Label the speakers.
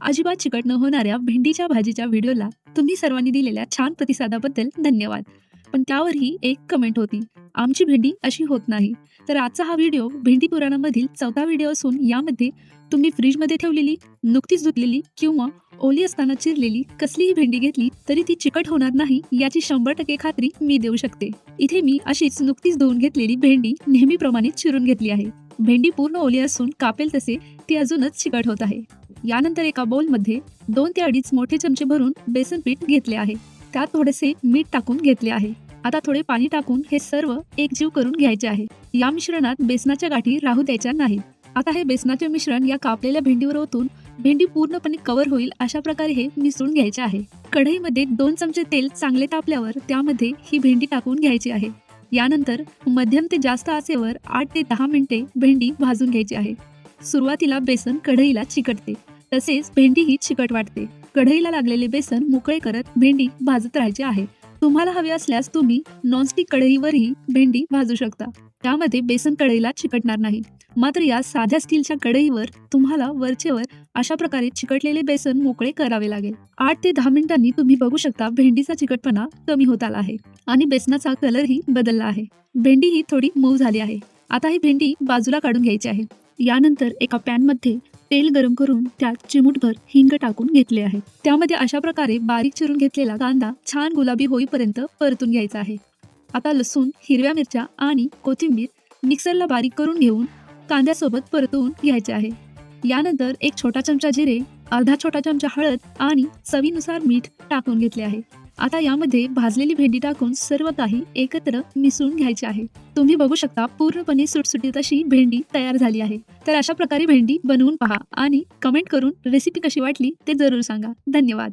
Speaker 1: अजिबात चिकट न होणाऱ्या भेंडीच्या भाजीच्या व्हिडिओला तुम्ही सर्वांनी दिलेल्या छान प्रतिसादाबद्दल धन्यवाद. पण त्यावरही एक कमेंट होती, आमची भेंडी अशी होत नाही. तर आजचा हा व्हिडिओ भेंडी पुराणामधील 4था व्हिडिओ असून यामध्ये तुम्ही फ्रीजमध्ये ठेवलेली, नुकतीच धुतलेली किंवा ओली असताना चिरलेली कसलीही भेंडी घेतली तरी ती चिकट होणार नाही याची 100% खात्री मी देऊ शकते. इथे मी अशीच नुकतीच धुवून घेतलेली भेंडी नेहमीप्रमाणे चिरून घेतली आहे. भेंडी पूर्ण ओली असून कापेल तसे ती अजूनच चिकट होत आहे. यानंतर एका बाउलमध्ये 2 ते 2.5 मोठे चमचे भरून बेसन पीठ घेतले आहे. त्यात थोडेसे मीठ टाकून घेतले आहे. आता थोडे पाणी टाकून हे सर्व एकजीव करून घ्यायचे आहे. या मिश्रणात बेसनाच्या गाठी राहू द्यायच्या नाहीत. आता हे बेसनाचे मिश्रण या कापलेल्या भेंडीवर ओतून भेंडी पूर्णपणे कव्हर होईल अशा प्रकारे हे मिसळून घ्यायचे आहे. कढईमध्ये 2 चमचे तेल चांगले तापल्यावर त्यामध्ये ही भेंडी टाकून घ्यायची आहे. यानंतर मध्यम ते जास्त आचेवर 8 ते 10 मिनिटे भेंडी भाजून घ्यायची आहे. सुरुवातीला बेसन कढईला चिकटते, तसेच भेंडीही चिकट वाटते. कढईला लागलेले बेसन मोकळे करत भेंडी भाजत राहायची आहे. तुम्हाला हवे असल्यास तुम्ही नॉनस्टिक कढईवरही भेंडी भाजू शकता. त्यामध्ये बेसन कढईला चिकटणार नाही. मात्र या साध्या स्टीलच्या कढईवर तुम्हाला वरचेवर अशा प्रकारे चिकटलेले बेसन मोकळे करावे लागेल. 8 ते 10 मिनिटांनी तुम्ही बघू शकता भेंडीचा चिकटपणा कमी होत आला आहे आणि बेसनाचा कलरही बदलला आहे. भेंडी ही थोडी मऊ झाली आहे. आता ही भेंडी बाजूला काढून घ्यायची आहे. यानंतर एका पॅनमध्ये तेल गरम करून त्यात चिमूटभर हिंग टाकून घेतले आहे. त्यामध्ये अशा प्रकारे बारीक चिरून घेतलेला कांदा छान गुलाबी होईपर्यंत परतून घ्यायचा आहे. आता लसूण, हिरव्या मिरच्या आणि कोथिंबीर मिक्सरला बारीक करून घेऊन कांद्यासोबत परतवून घ्यायचे आहे. यानंतर 1 छोटा चमचा जिरे, अर्धा छोटा चमचा हळद आणि चवीनुसार मीठ टाकून घेतले आहे. आता यामध्ये भाजलेली भेंडी टाकून सर्व काही एकत्र मिसळून घ्यायचे आहे. तुम्ही बघू शकता पूर्णपणे सुटसुटीत अशी भेंडी तयार झाली आहे. तर अशा प्रकारे भेंडी बनवून पहा आणि कमेंट करून रेसिपी कशी वाटली ते जरूर सांगा. धन्यवाद.